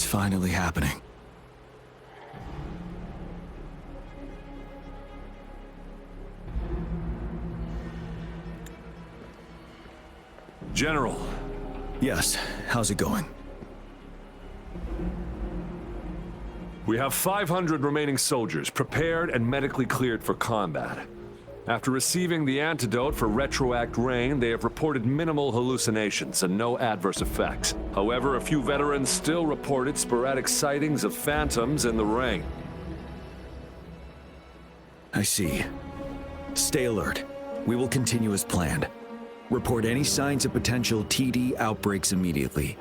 It's finally happening. General. Yes, how's it going? We have 500 remaining soldiers, prepared and medically cleared for combat. After receiving the antidote for retroact rain, they have reported minimal hallucinations and no adverse effects. However, a few veterans still reported sporadic sightings of phantoms in the rain. I see. Stay alert. We will continue as planned. Report any signs of potential TD outbreaks immediately.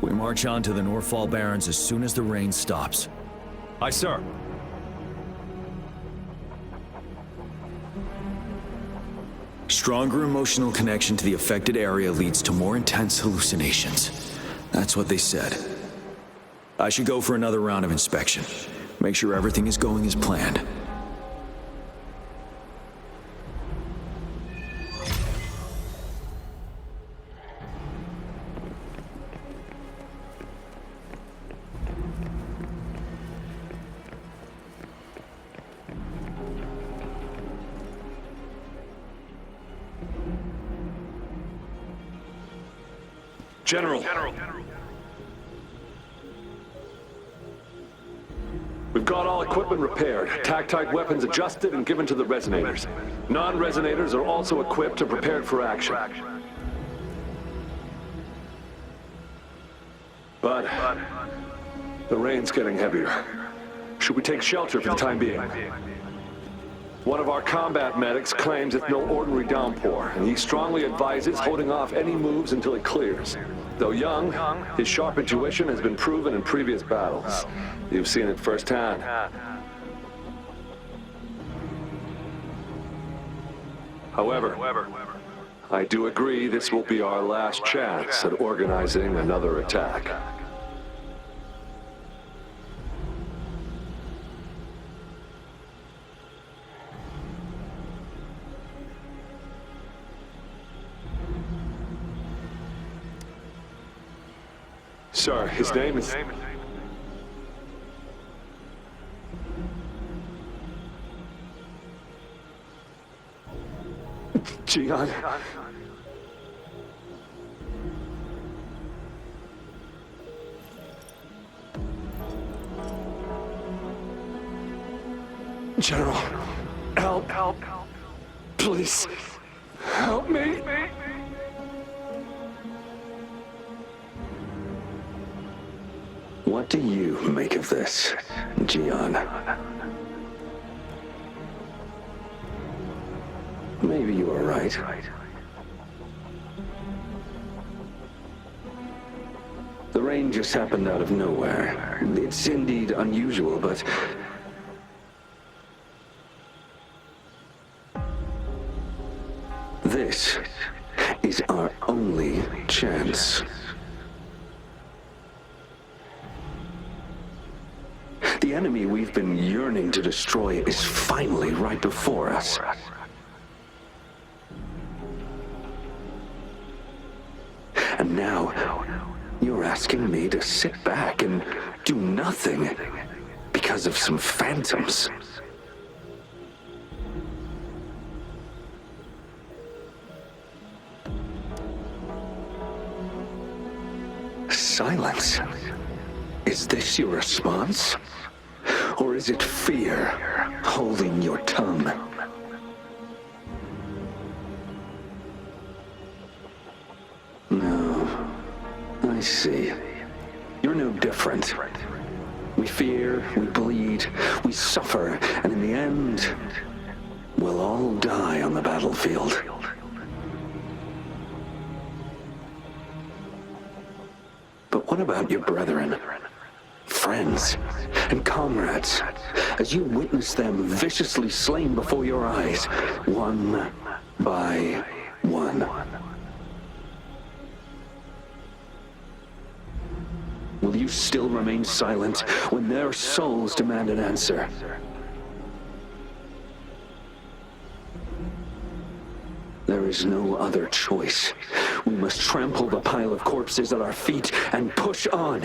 We march on to the Northfall Barrens as soon as the rain stops. Aye, sir. Stronger emotional connection to the affected area leads to more intense hallucinations. That's what they said. I should go for another round of inspection. Make sure everything is going as planned. General. We've got all equipment repaired, tactite weapons adjusted and given to the resonators. Non-resonators are also equipped and prepared for action. But the rain's getting heavier. Should we take shelter for the time being? One of our combat medics claims it's no ordinary downpour, and he strongly advises holding off any moves until it clears. Though young, his sharp intuition has been proven in previous battles. You've seen it firsthand. However, I do agree this will be our last chance at organizing another attack. Sir, his name is... Jian. General, help. Please, help me. What do you make of this, Jian? Maybe you are right. The rain just happened out of nowhere. It's indeed unusual, but... this is our only chance. The enemy we've been yearning to destroy is finally right before us. And now, you're asking me to sit back and do nothing because of some phantoms. Silence. Is this your response? Or is it fear holding your tongue? No, I see. You're no different. We fear, we bleed, we suffer, and in the end, we'll all die on the battlefield. But what about your brethren? Friends and comrades, as you witness them viciously slain before your eyes, one by one. Will you still remain silent when their souls demand an answer? There is no other choice. We must trample the pile of corpses at our feet and push on.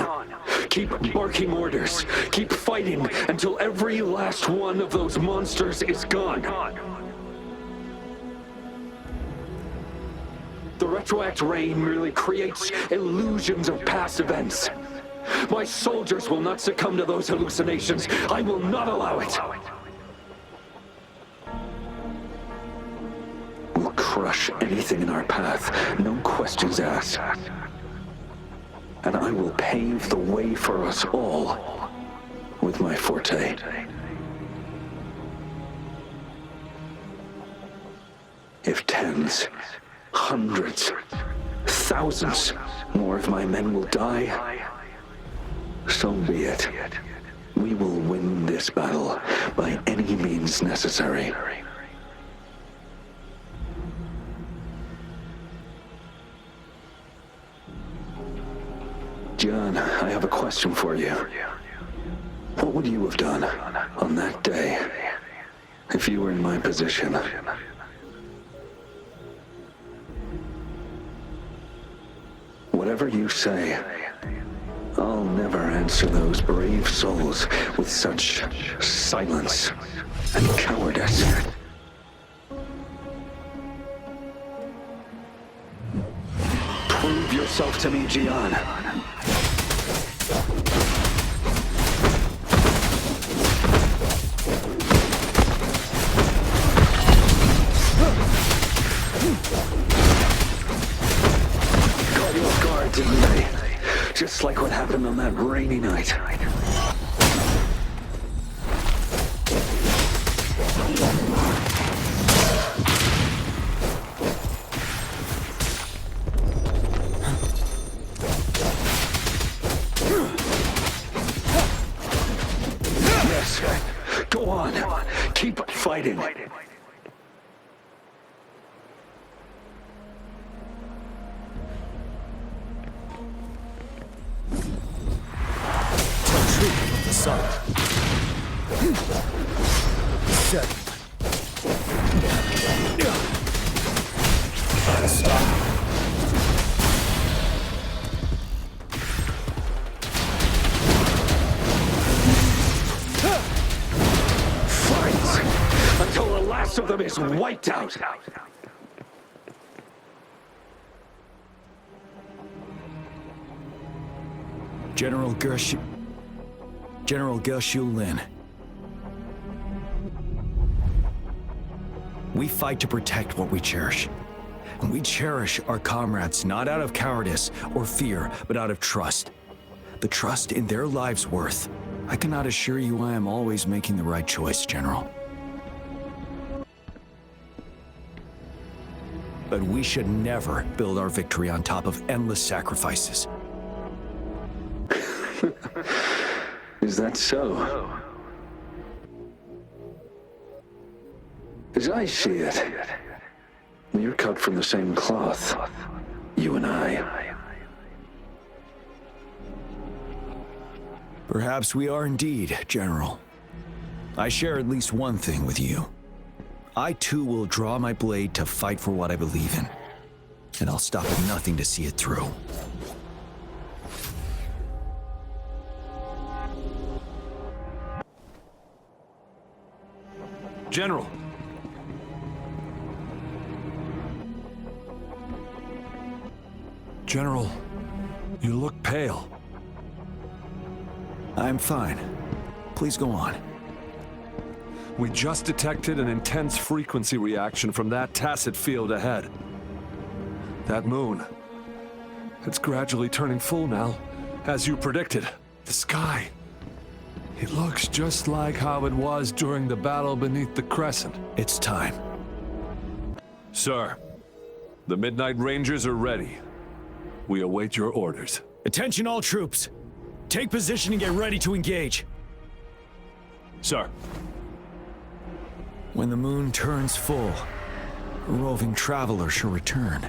Keep barking orders. Keep fighting until every last one of those monsters is gone. The retroact rain merely creates illusions of past events. My soldiers will not succumb to those hallucinations. I will not allow it. We'll crush anything in our path, no questions asked. And I will pave the way for us all with my forte. If tens, hundreds, thousands more of my men will die, so be it. We will win this battle by any means necessary. John, I have a question for you. What would you have done on that day if you were in my position? Whatever you say, I'll never answer those brave souls with such silence and cowardice. Prove yourself to me, Gian. Caught you off guard, didn't they? Just like what happened on that rainy night. Yes, go on. Keep fighting. Until the last of them is wiped out. General Gershu Lin. We fight to protect what we cherish. And we cherish our comrades not out of cowardice or fear, but out of trust. The trust in their lives' worth. I cannot assure you I am always making the right choice, General. But we should never build our victory on top of endless sacrifices. Is that so? As I see it, you're cut from the same cloth, you and I. Perhaps we are indeed, General. I share at least one thing with you. I too will draw my blade to fight for what I believe in. And I'll stop at nothing to see it through. General! General, you look pale. I'm fine. Please go on. We just detected an intense frequency reaction from that tacit field ahead. That moon. It's gradually turning full now, as you predicted. The sky. It looks just like how it was during the battle beneath the crescent. It's time. Sir, the Midnight Rangers are ready. We await your orders. Attention all troops. Take position and get ready to engage. Sir. When the moon turns full, a roving traveler shall return.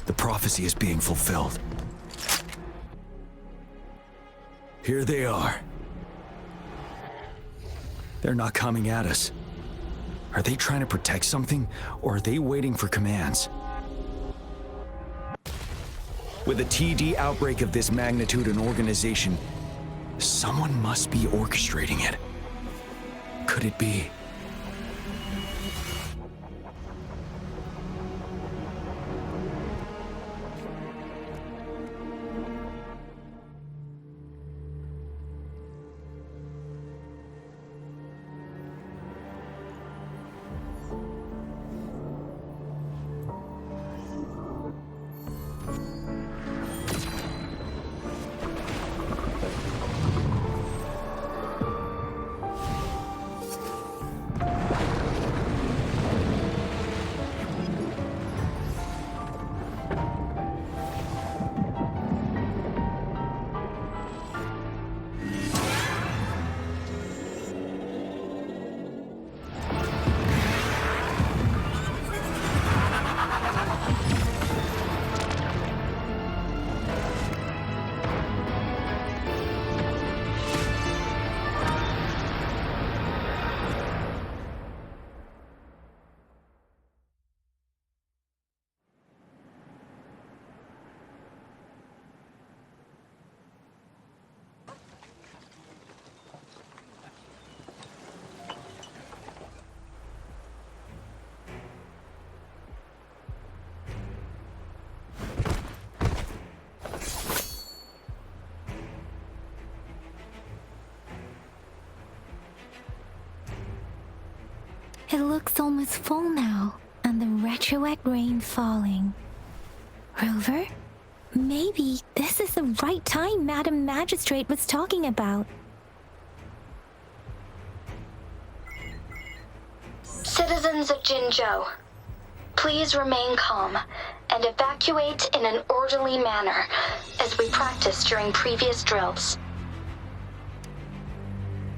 The prophecy is being fulfilled. Here they are. They're not coming at us. Are they trying to protect something, or are they waiting for commands? With a TD outbreak of this magnitude and organization, someone must be orchestrating it. Could it be? It looks almost full now, and the retroact rain falling. Rover? Maybe this is the right time Madam Magistrate was talking about. Citizens of Jinzhou, please remain calm and evacuate in an orderly manner, as we practiced during previous drills.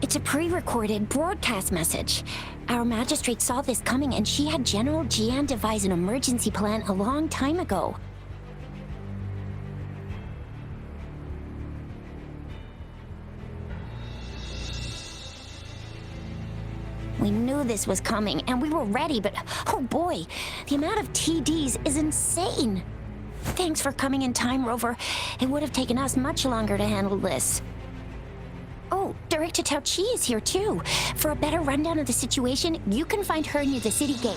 It's a pre-recorded broadcast message. Our magistrate saw this coming and she had General Jian devise an emergency plan a long time ago. We knew this was coming and we were ready, but oh boy, the amount of TDs is insane. Thanks for coming in time, Rover. It would have taken us much longer to handle this. Oh, Director Tao Chi is here too. For a better rundown of the situation, you can find her near the city gate.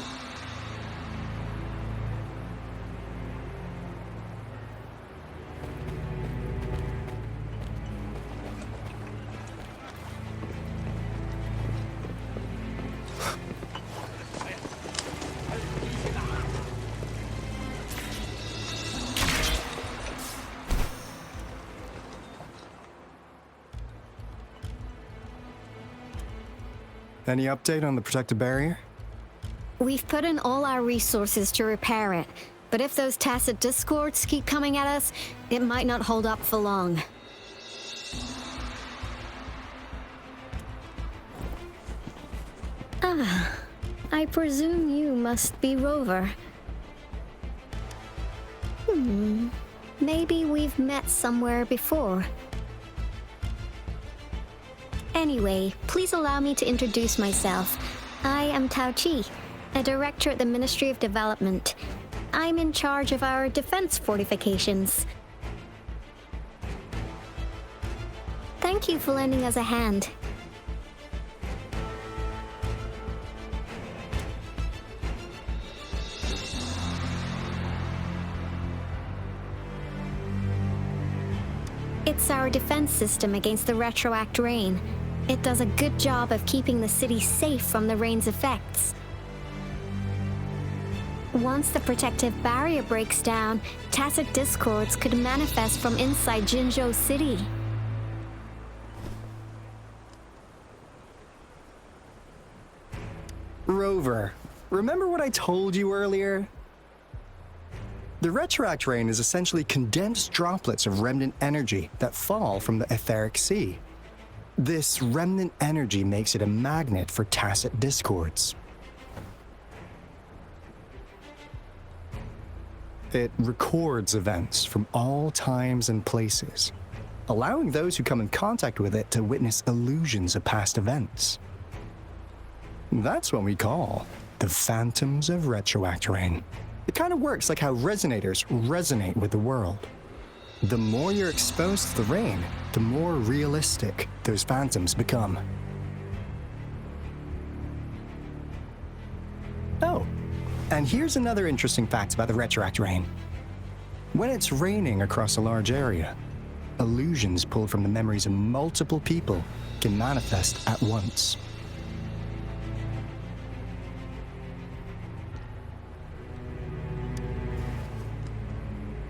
Any update on the protective barrier? We've put in all our resources to repair it, but if those tacit discords keep coming at us, it might not hold up for long. Ah, I presume you must be Rover. Maybe we've met somewhere before. Anyway, please allow me to introduce myself. I am Tao Chi, a director at the Ministry of Development. I'm in charge of our defense fortifications. Thank you for lending us a hand. It's our defense system against the retroact rain. It does a good job of keeping the city safe from the rain's effects. Once the protective barrier breaks down, tacit discords could manifest from inside Jinzhou City. Rover, remember what I told you earlier? The retroact rain is essentially condensed droplets of remnant energy that fall from the etheric sea. This remnant energy makes it a magnet for tacit discords. It records events from all times and places, allowing those who come in contact with it to witness illusions of past events. That's what we call the phantoms of retroact rain. It kind of works like how resonators resonate with the world. The more you're exposed to the rain, the more realistic those phantoms become. Oh, and here's another interesting fact about the retroact rain. When it's raining across a large area, illusions pulled from the memories of multiple people can manifest at once.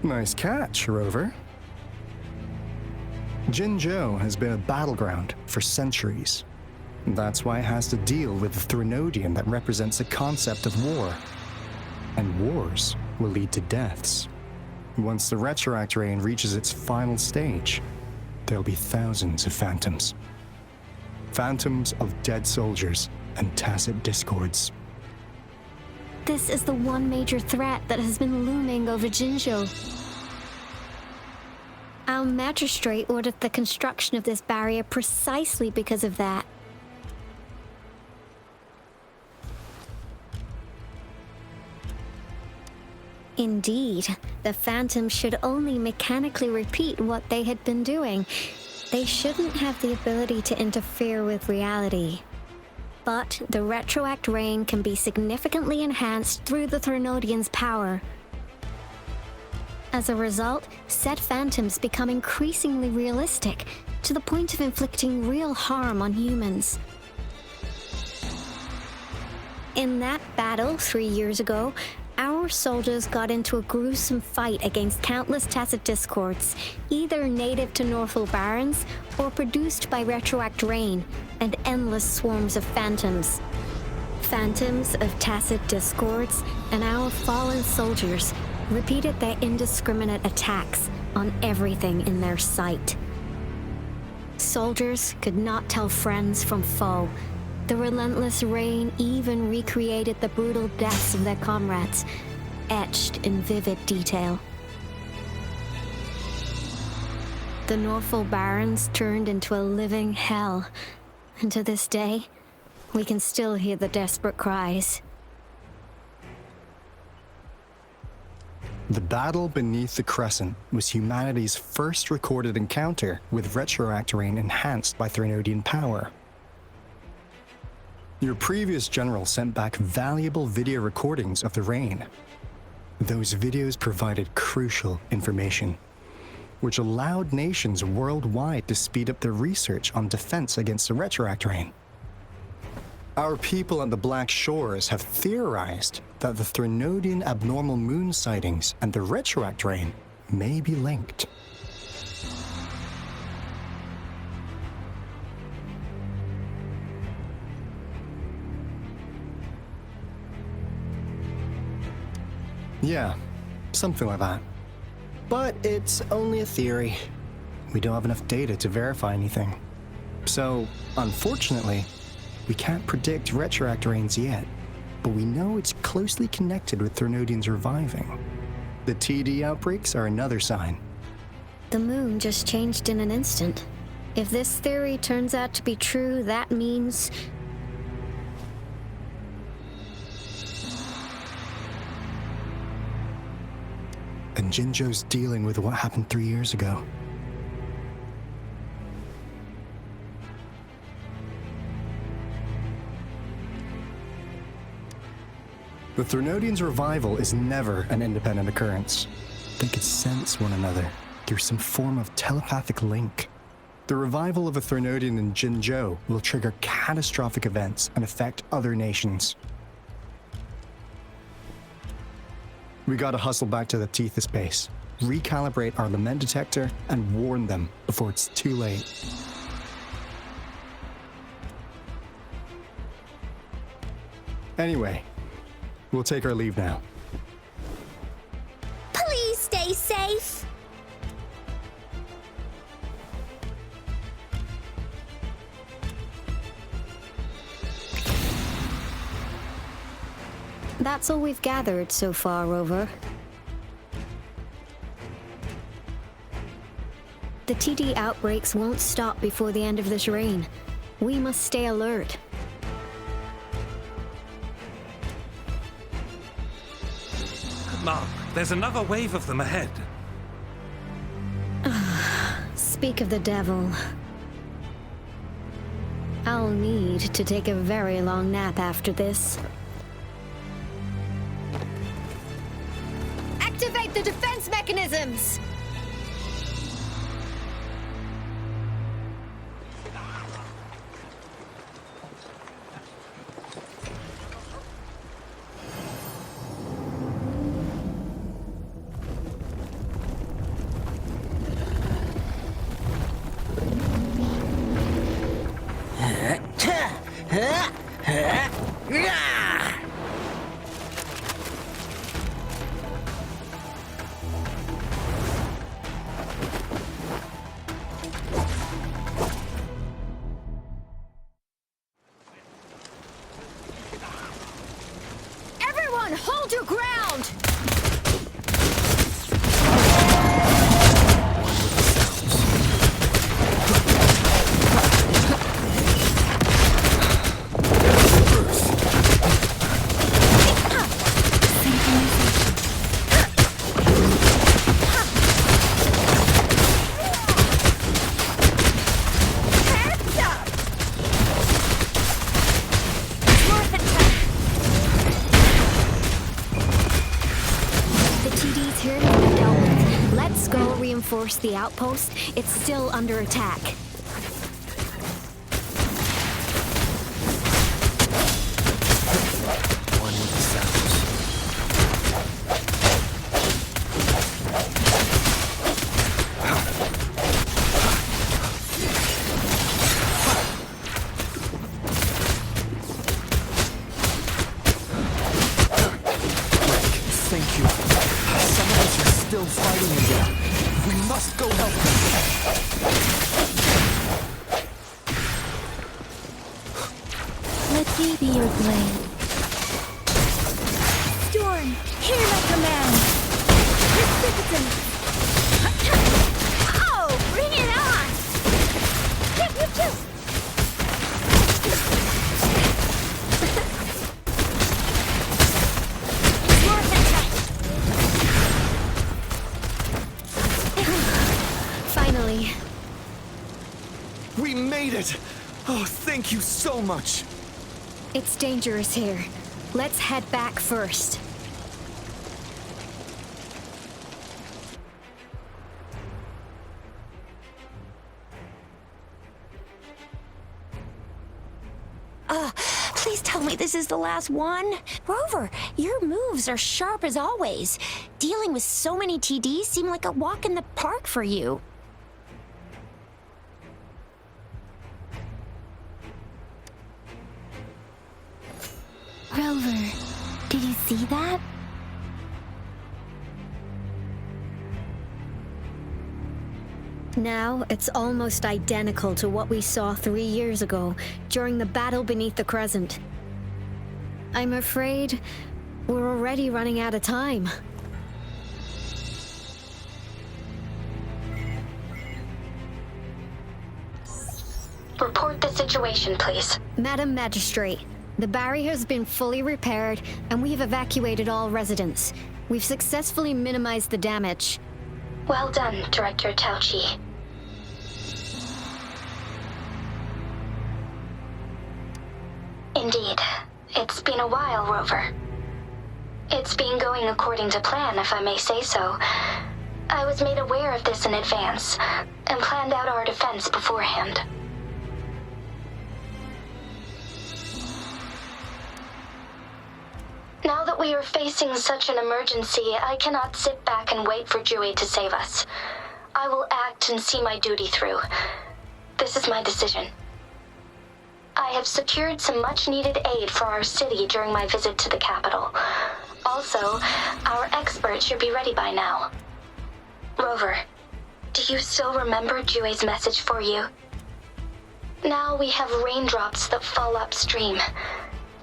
Nice catch, Rover. Jinzhou has been a battleground for centuries. That's why it has to deal with the Threnodian that represents the concept of war. And wars will lead to deaths. Once the retroact rain reaches its final stage, there'll be thousands of phantoms. Phantoms of dead soldiers and tacit discords. This is the one major threat that has been looming over Jinzhou. Our magistrate ordered the construction of this barrier precisely because of that. Indeed, the phantoms should only mechanically repeat what they had been doing. They shouldn't have the ability to interfere with reality. But the retroact rain can be significantly enhanced through the Threnodian's power. As a result, said phantoms become increasingly realistic, to the point of inflicting real harm on humans. In that battle 3 years ago, our soldiers got into a gruesome fight against countless tacit discords, either native to Northfall Barrens or produced by retroact rain and endless swarms of phantoms. Phantoms of tacit discords and our fallen soldiers repeated their indiscriminate attacks on everything in their sight. Soldiers could not tell friends from foe. The relentless rain even recreated the brutal deaths of their comrades, etched in vivid detail. The Northfall Barrens turned into a living hell, and to this day, we can still hear the desperate cries. The battle beneath the Crescent was humanity's first recorded encounter with retroact rain enhanced by Threnodian power. Your previous general sent back valuable video recordings of the rain. Those videos provided crucial information, which allowed nations worldwide to speed up their research on defense against the retroact rain. Our people at the Black Shores have theorized that the Threnodian abnormal moon sightings and the retroact rain may be linked. Yeah, something like that. But it's only a theory. We don't have enough data to verify anything. So, unfortunately, we can't predict retroact rains yet, but we know it's closely connected with Threnodians reviving. The TD outbreaks are another sign. The moon just changed in an instant. If this theory turns out to be true, that means... And Jinzhou's dealing with what happened 3 years ago. The Threnodians' revival is never an independent occurrence. They could sense one another through some form of telepathic link. The revival of a Threnodian in Jinzhou will trigger catastrophic events and affect other nations. We gotta hustle back to the Tethys base, recalibrate our lament detector, and warn them before it's too late. Anyway, we'll take our leave now. Please stay safe. That's all we've gathered so far, Rover. The TD outbreaks won't stop before the end of this reign. We must stay alert. Mark, there's another wave of them ahead. speak of the devil, I'll need to take a very long nap after this. Activate the defense mechanisms! Everyone, hold your ground! Reinforce the outpost. It's still under attack. One with the sounds. Thank you. Some of us are still fighting in there. We must go help them. Let me be your blade. Storm, hear my command. Precipitant. Oh, bring it on! Pew! Finally. We made it! Oh, thank you so much! It's dangerous here. Let's head back first. Please tell me this is the last one. Rover, your moves are sharp as always. Dealing with so many TDs seemed like a walk in the park for you. Rover, did you see that? Now, it's almost identical to what we saw 3 years ago, during the battle beneath the Crescent. I'm afraid we're already running out of time. Report the situation, please. Madam Magistrate, the barrier has been fully repaired, and we've evacuated all residents. We've successfully minimized the damage. Well done, Director Tauchi. Indeed. It's been a while, Rover. It's been going according to plan, if I may say so. I was made aware of this in advance, and planned out our defense beforehand. Now that we are facing such an emergency, I cannot sit back and wait for Jui to save us. I will act and see my duty through. This is my decision. I have secured some much-needed aid for our city during my visit to the capital. Also, our expert should be ready by now. Rover, do you still remember Jui's message for you? Now we have raindrops that fall upstream,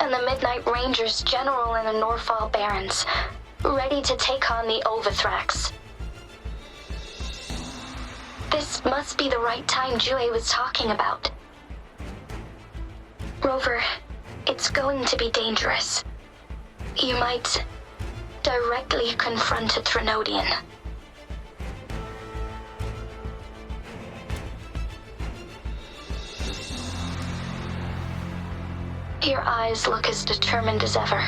and the Midnight Rangers general in the Norfall Barrens, ready to take on the Overthrax. This must be the right time Jui was talking about. Rover, it's going to be dangerous. You might directly confront a Trinodian. your eyes look as determined as ever.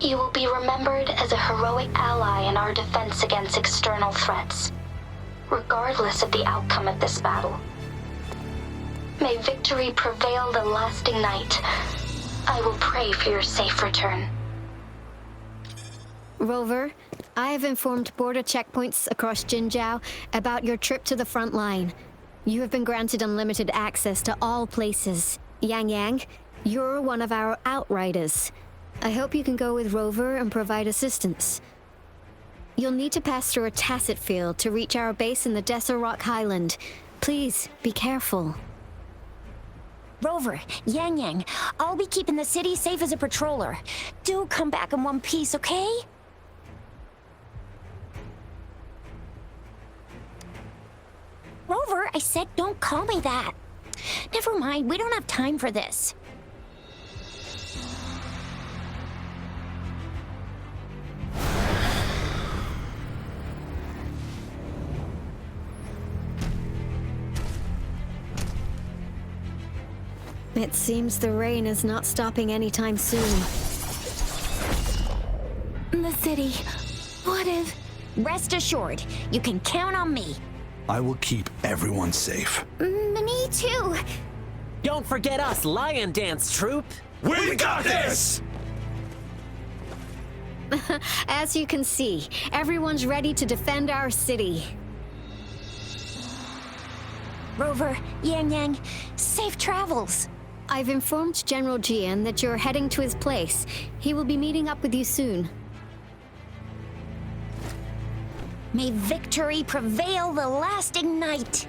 You will be remembered as a heroic ally in our defense against external threats, regardless of the outcome of this battle. May victory prevail the lasting night. I will pray for your safe return. Rover, I have informed border checkpoints across Jinzhou about your trip to the front line. You have been granted unlimited access to all places. Yang Yang, you're one of our outriders. I hope you can go with Rover and provide assistance. You'll need to pass through a tacit field to reach our base in the Desert Rock Highland. Please, be careful. Rover, Yang Yang, I'll be keeping the city safe as a patroller. Do come back in one piece, okay? Rover, I said don't call me that. Never mind, we don't have time for this. It seems the rain is not stopping anytime soon. The city. What if... Rest assured, you can count on me. I will keep everyone safe. Me too. Don't forget us, Lion Dance Troop. We got this! As you can see, everyone's ready to defend our city. Rover, Yang Yang, safe travels. I've informed General Jian that you're heading to his place. He will be meeting up with you soon. May victory prevail the lasting night.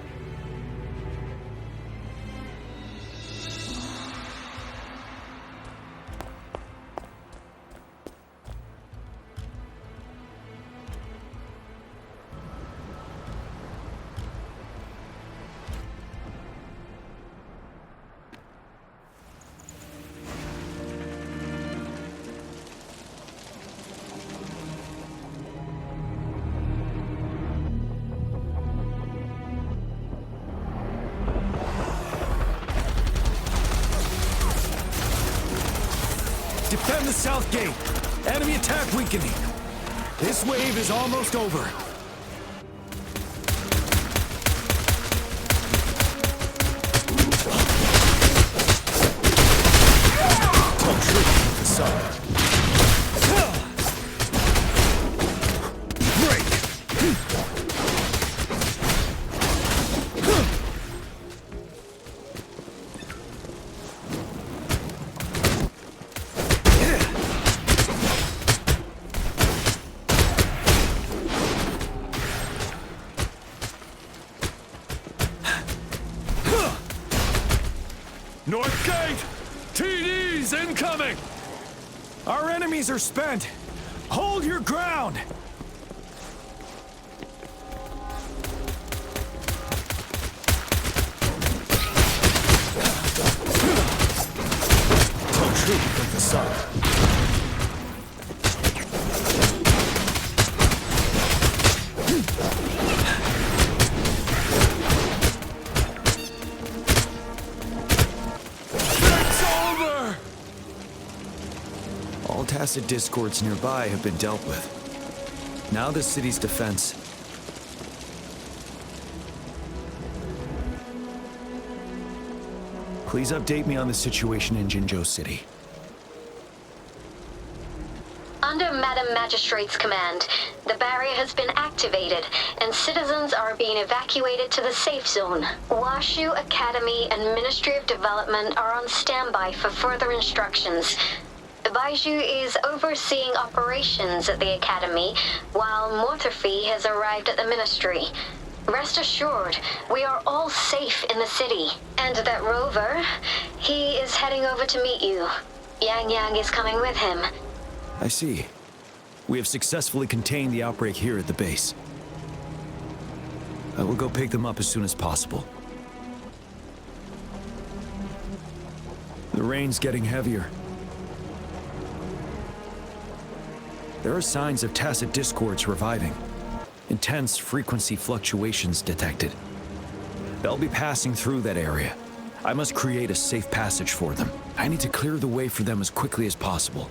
Defend the south gate. Enemy attack weakening. This wave is almost over. Tell truth with the sun. North Gate! TDs incoming! Our enemies are spent. Hold your ground. Tell truth with the sun. All tacit discords nearby have been dealt with. Now the city's defense. Please update me on the situation in Jinzhou City. Under Madam Magistrate's command, the barrier has been activated, and citizens are being evacuated to the safe zone. Washu Academy and Ministry of Development are on standby for further instructions. Baiju is overseeing operations at the Academy, while Mortarfi has arrived at the Ministry. Rest assured, we are all safe in the city. And that Rover, he is heading over to meet you. Yang Yang is coming with him. I see. We have successfully contained the outbreak here at the base. I will go pick them up as soon as possible. The rain's getting heavier. There are signs of tacit discords reviving. Intense frequency fluctuations detected. They'll be passing through that area. I must create a safe passage for them. I need to clear the way for them as quickly as possible.